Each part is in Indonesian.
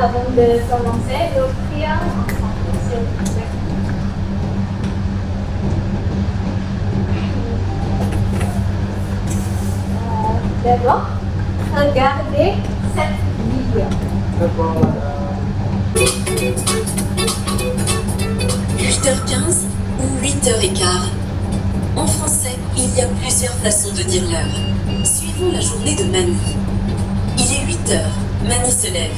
avant de commencer, le prière en français, s'il vous plaît. D'abord, regardez cette vidéo. D'accord, madame. 8h15 ou 8h15. En français, il y a plusieurs façons de dire l'heure. Suivons la journée de Mani. Il est 8h. Mani se lève.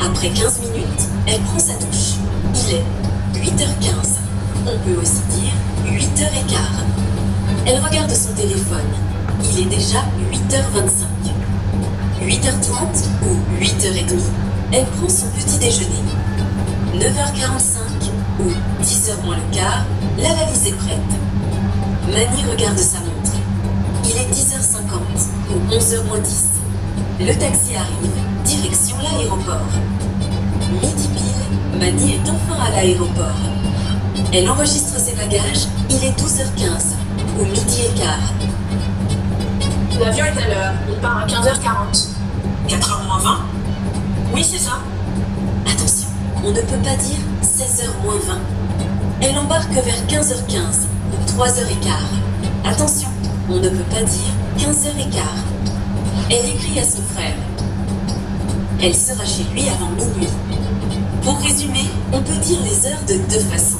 Après 15 minutes, elle prend sa douche. Il est 8h15. On peut aussi dire 8h15. Elle regarde son téléphone. Il est déjà 8h25. 8h30 ou 8h30. Elle prend son petit déjeuner. 9h45 ou 10h moins le quart, la valise est prête. Mani regarde sa montre. Il est 10h50 ou 11h moins 10. Le taxi arrive, direction l'aéroport. Midi pile, Mani est enfin à l'aéroport. Elle enregistre ses bagages, il est 12h15 ou midi et quart. L'avion est à l'heure, il part à 15h40. 4h moins 20? Oui, c'est ça. Attention, on ne peut pas dire 16h moins 20. Elle embarque vers 15h15 ou 3h15. Attention, on ne peut pas dire 15h15. Elle écrit à son frère. Elle sera chez lui avant minuit. Pour résumer, on peut dire les heures de deux façons.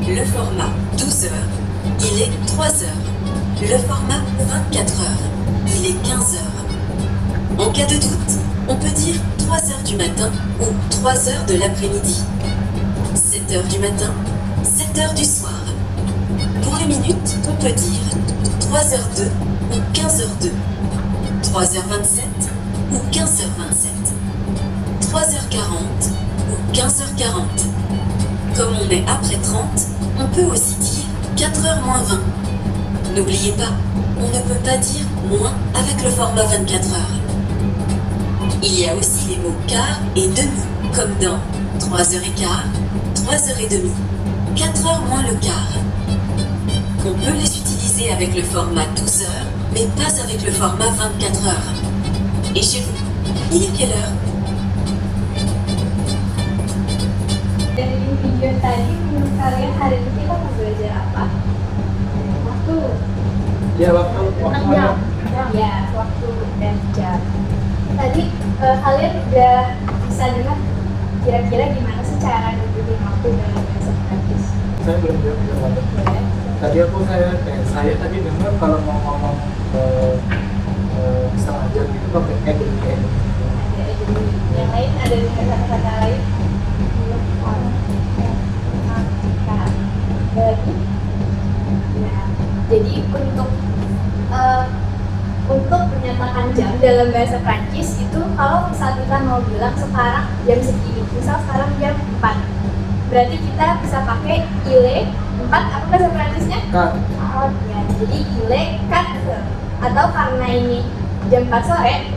Le format 12 heures, il est 3 heures. Le format 24 heures, il est 15 heures. En cas de doute, on peut dire 3 heures du matin ou 3 heures de l'après-midi. 7 heures du matin, 7 heures du soir. Pour les minutes, on peut dire 3h02 ou 15h02. 3h27 ou 15h27. 3h40 ou 15h40. Comme on est après 30, on peut aussi dire 4h moins 20. N'oubliez pas, on ne peut pas dire moins avec le format 24 heures. Il y a aussi les mots quart et demi, comme dans 3h15, 3h30, 4h moins le quart. On peut les utiliser avec le format 12 heures, mais pas avec le format 24 heures. Et chez vous, il est quelle heure? Dari video tadi, menurut kalian hari ini kita mau belajar apa? Waktu. Ya, waktu Jam. Ya, waktu dan jam. Tadi kalian udah bisa dengar kira-kira gimana sih cara nentuin waktu dalam bahasa Prancis? saya belum jawab. Boleh. Tadi saya tadi dengar kalau mau ngomong setengah jam itu pakai edit. Ada edemi. Yang lain ada kata-kata lain? Bagi. Nah, jadi untuk menyatakan jam dalam bahasa Prancis itu kalau misal kita mau bilang sekarang jam segini, misal sekarang jam 4, berarti kita bisa pakai ile 4, apa bahasa Prancisnya? Kak, Ya, jadi ile 4, atau karena ini jam 4 sore,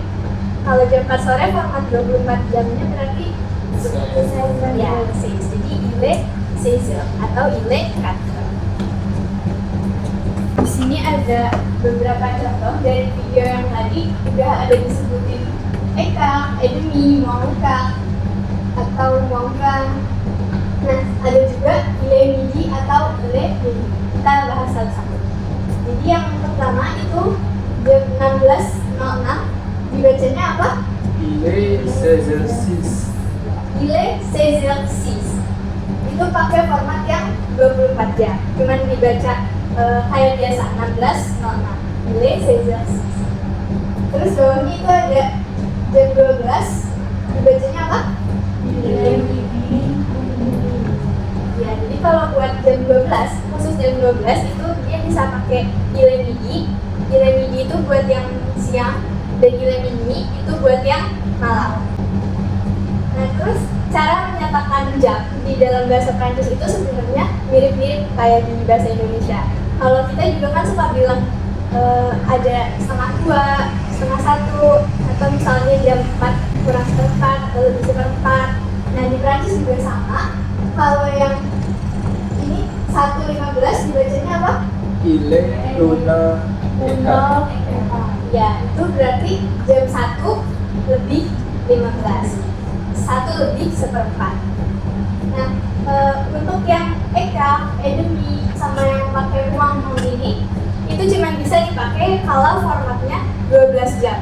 kalau jam 4 sore format 24 jamnya berarti ya 6, jadi ile 6 atau ile 4. Di sini ada beberapa contoh dari video yang tadi udah ada disebutin Eka, Edemi, Mongka, atau Mongkang. Nah, ada juga ile midi atau ile midi. Kita bahas satu-satu. Jadi yang pertama itu jam 16.06 dibacanya apa? ile 16h06. Ile 16h06. Itu pakai format yang 24 jam. Cuman dibaca kayak biasa 16.06. Ile 16h06. Terus bawahnya itu ada jam 12 dibacanya apa? Ile midi. Ya, jadi kalau buat jam 12, khusus jam 12 itu dia bisa pakai ile midi. Ile midi itu buat yang siang dan ile midi itu buat yang malam. Nah, terus cara menyatakan jam di dalam bahasa Prancis itu sebenarnya mirip-mirip kayak di bahasa Indonesia. Kalau kita juga kan suka bilang ada setengah 2, setengah 1, atau misalnya jam 4 kurang seperempat atau lebih seperempat. Nah, di Prancis juga sama. Kalau yang ini 1.15 dibacanya apa? Ile Luna Eka. Ya, itu berarti jam 1 lebih 15. 1/1/4. Nah, untuk yang eka, demi, sama yang pakai uang ini itu cuma bisa dipakai kalau formatnya 12 jam.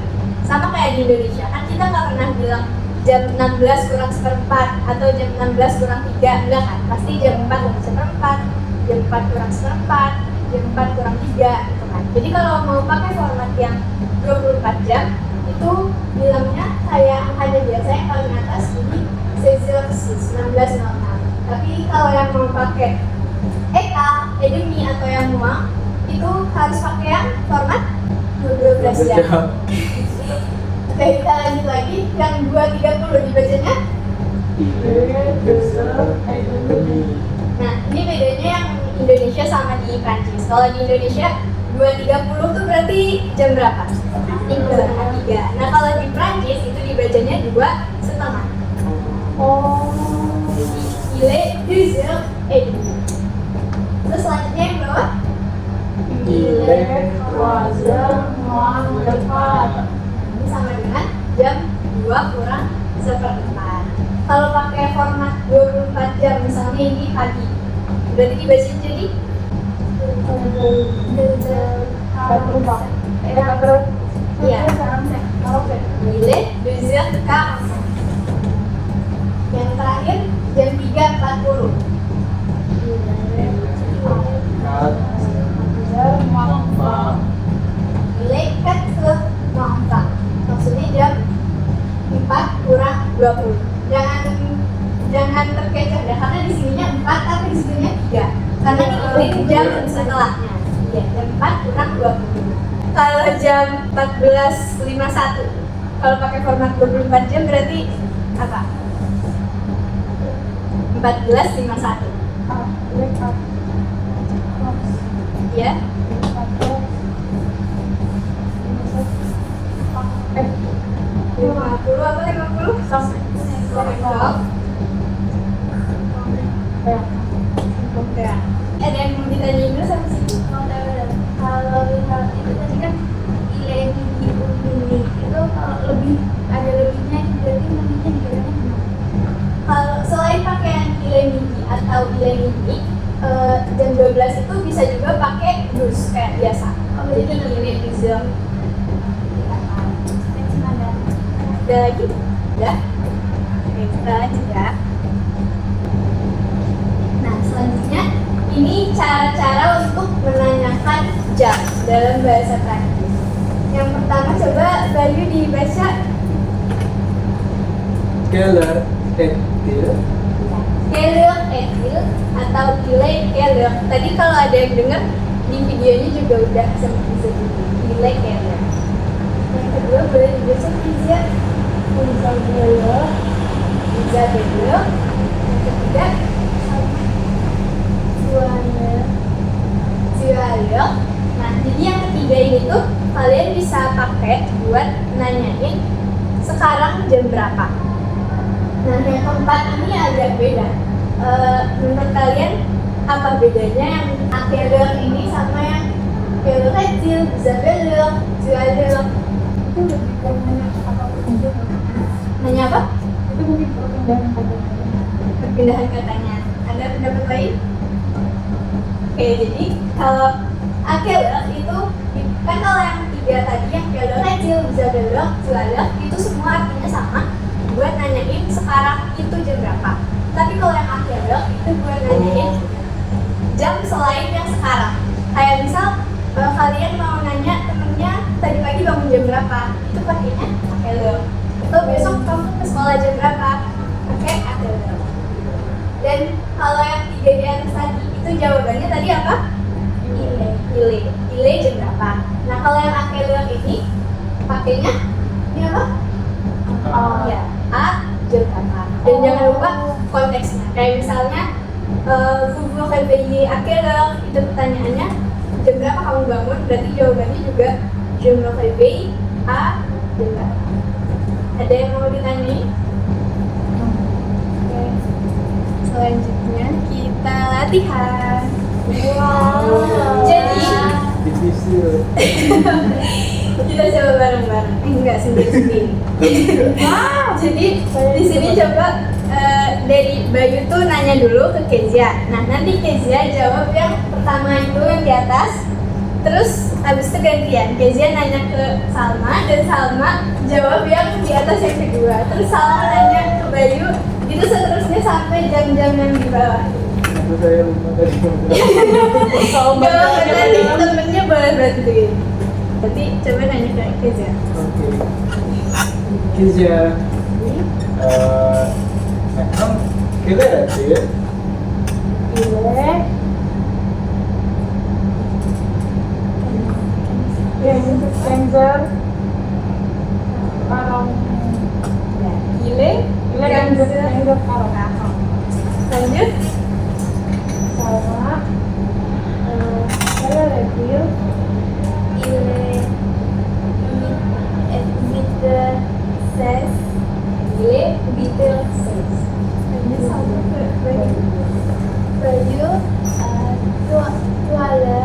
Sama kayak di Indonesia, kan kita nggak pernah bilang jam 16 kurang seperempat atau jam 16 kurang 3, enggak kan? Pasti jam 4 kurang seperempat, jam 4 kurang seperempat, jam 4 kurang 3 gitu kan. Jadi kalau mau pakai format yang 24 jam itu bilangnya kayak angkanya biasa yang paling atas ini 16:06. Tapi kalau yang mau pakai eka, demi atau yang muang itu harus pakai yang format 12 jam. Oke, kita lanjut lagi yang 230 dibacanya. Nah, ini bedanya yang Indonesia sama di Prancis. Kalau di Indonesia 230 tuh berarti jam berapa? 3. Nah, kalau di Prancis itu dibacanya 2,5. Oh, il est 2h30. Terus selanjutnya yang bawah? Il est 3h04. Ini sama dengan jam 2 kurang seperempat. Kalau pakai format 24 jam, misalnya ini pagi, berarti dibacain jadi iya, nilai 2h40. Yang terakhir jam 3.40. Nilai 4 maksudnya jam 4 kurang 20. Jangan terkecoh ya, karena di sininya 4 tapi di sininya 3. Karena ini jam setelahnya. Iya, jam 4 kurang 20. Kalau jam 14.51, kalau pakai format 24 jam berarti apa? 14.51. Iya. 50 apa 50? Ya. Ada yang mau ditanyain dulu sama sih? Kalau lihat itu tadi kan ileni ini itu kalau lebih ada lebihnya berarti namanya digabungkan gimana? Kalau selain pakai yang ileni atau ileni jam 12 itu bisa juga pakai dus kayak biasa. Jadi ini bisa. Ada lagi? Udah? Oke, kita lanjut ya. Nah, selanjutnya ini cara-cara untuk menanyakan jam dalam bahasa Prancis. Yang pertama coba Bayu dibaca. Quelle heure est-il? Quelle heure est-il atau il est quelle heure. Tadi kalau ada yang dengar di videonya juga udah sempat disebut il est quelle heure. Yang kedua boleh dibaca Izia. Isabelle. Yang ketiga Suale. Nah, jadi yang ketiga ini tuh kalian bisa pakai buat nanyain sekarang jam berapa. Nah, yang keempat ini agak beda. Menurut kalian apa bedanya yang akhir ini sama yang quelle heure, Isabelle, Suale? Itu lebih ke nanya apapun itu. Nanya apa? Itu mungkin perpindahan kata. Perpindahan katanya. Ada pendapat lain? Oke, jadi kalau akhir itu kan kalau yang tiga tadi yang quelle heure, Isabelle, Suale itu semua artinya sama buat nanyain sekarang itu jam berapa. Tapi kalau yang akhir itu buat nanyain jam selain yang sekarang. Kayak misal kalian mau nanya temennya tadi pagi bangun jam berapa, itu pakainya akhir. Atau besok kamu ke sekolah jam berapa, pakai akhir. Dan kalau yang tiga di atas tadi itu jawabannya tadi apa? Ile jam berapa. Nah kalau yang akhir ini pakainya ini apa? Ya, a jam berapa. Dan jangan lupa konteksnya. Kayak misalnya vous vous réveillez à quelle heure, itu pertanyaannya jam berapa kamu bangun, berarti jawabannya juga je me réveille à jam berapa. Ada yang mau ditanyain? Oke. Selanjutnya kita latihan. Wow. Jadi Difficile. Kita coba bareng-bareng. Enggak sendiri-sendiri. Jadi di sini coba dari Bayu tuh nanya dulu ke Kezia. Nah nanti Kezia jawab yang pertama itu yang di atas. Terus habis itu gantian. Kezia nanya ke Salma dan Salma jawab yang di atas yang kedua. Terus Salma nanya ke Bayu. Itu seterusnya sampai jam-jam yang di bawah. Aku saya lupa tadi. Kalau tadi temennya boleh bantuin. Jadi coba nanya ke Kezia. Oke. Kezia. Memang kita ada ya. Iya. Cancer. Karong. Gile. Cancer karong. Lanjut. Sama. Saya review. Bitte ses. Gile. Bitte ses. Lanjut sama ke Bayu. Baju. Tuala.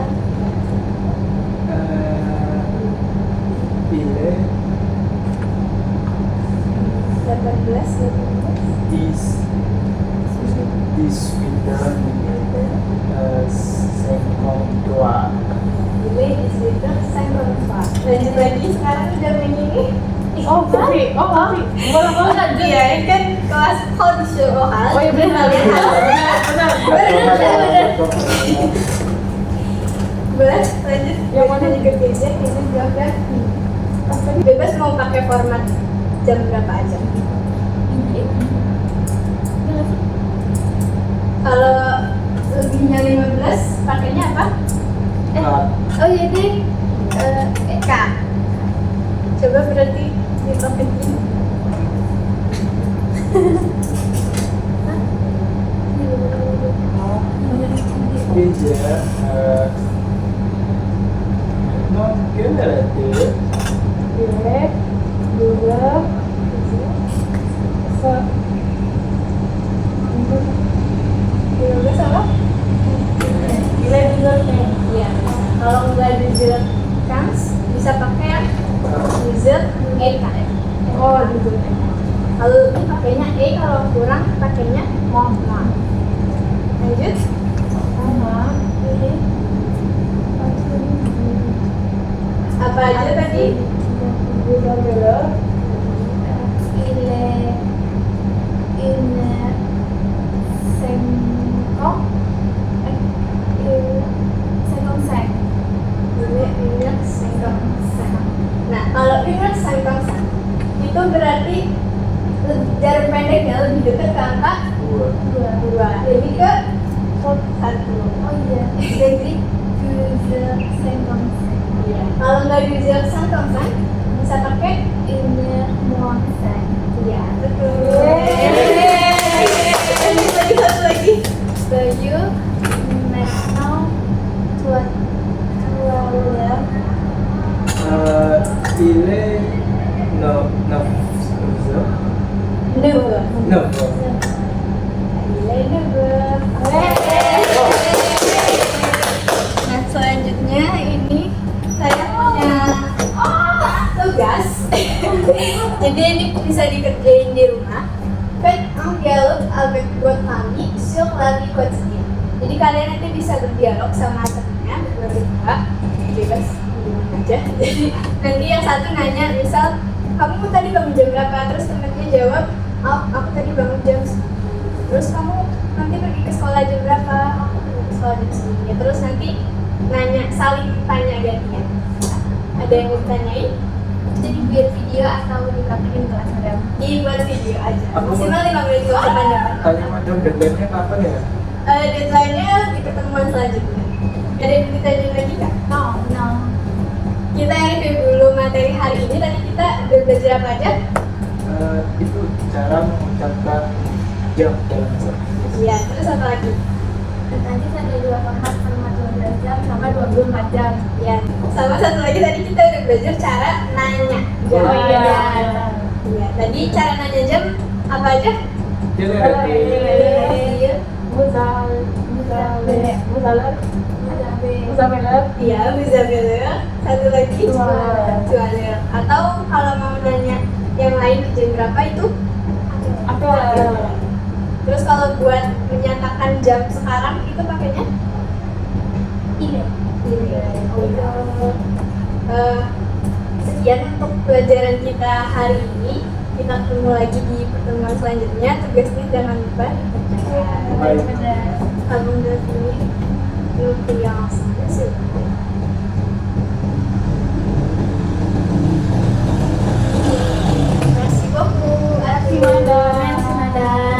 Ile 18. di Sweden Sengkong tua. Gile di situ saya lupa. Lanjut lagi sekarang udah main ini. Oh, kopi. Boleh lanjut. Iya, ini kan kelas konsultan. Oh iya benar. Boleh lanjut. Yang mana juga Kezia, Kezia jawab kan. Bebas mau pakai format jam berapa aja. Kalau lebihnya 15 pakainya apa? Oh iya deh. K. Coba berarti dipaketin. Kezia non kita ada Iya. Dua. Gila salah? Gila juga iya. Kalau nggak dessert kans bisa pakai dessert EK. Oh, dulu. Kalau lebih pakainya E, kalau kurang pakainya mama. Lanjut. Sama. Ini. Apa aja tadi? Dua dulu. Ini sengkok. Sengkong. Ini minyak sengkong. Nah, kalau minyak sengkong itu berarti jarak pendeknya lebih dekat ke angka dua. Jadi ke 1. Oh iya. Jadi dua sengkong. Iya. Kalau nggak dessert sengkong bisa pakai Ini monsen. iya, betul. Lagi satu lagi. Baju national tuan tuala. Ile no Never. no. Never. Nah, selanjutnya ini saya punya tugas. Jadi ini bisa dikerjain di rumah. Faites un dialogue avec votre ami sur la vie quotidienne. Jadi kalian nanti bisa berdialog sama temennya berdua, bebas gimana aja. Jadi nanti yang satu nanya, misal kamu tadi bangun jam berapa? Terus temennya jawab, aku tadi bangun jam 9. Terus kamu nanti pergi ke sekolah jam berapa? Aku pergi ke sekolah jam 9. Terus nanti nanya, saling tanya gantian. Ada yang mau ditanyain? Jadi biar video atau dipraktekin kelas madam. Dibuat video aja. Aku Maksimal 5 menit dulu depan. Tanya madam deadline-nya kapan ya? Deadline-nya di pertemuan selanjutnya. Ada yang ditanyain lagi kak? No. Kita review dulu materi hari ini. Tadi kita udah belajar apa aja? Itu cara mengucapkan jam dalam bahasa Inggris. Iya, terus apa lagi? Nanti ada 2 format 15 jam sama 24 jam. Ya, sama satu lagi tadi kita udah belajar cara nanya jam. Oh iya. Iya, tadi cara nanya jam apa aja? Generasi Iya. Muzaler. Isabella. Iya, bisa beler. Satu lagi Jualer. jualer. Atau kalau mau nanya yang lain jam berapa itu Aku terus kalau buat menyatakan jam sekarang itu pakainya ini. Sekian untuk pelajaran kita hari ini. Kita ketemu lagi di pertemuan selanjutnya. Tugasnya jangan lupa dikerjakan. Baik. Kamu udah ini nunggu yang sih. Merci beaucoup. Terima kasih, Madam.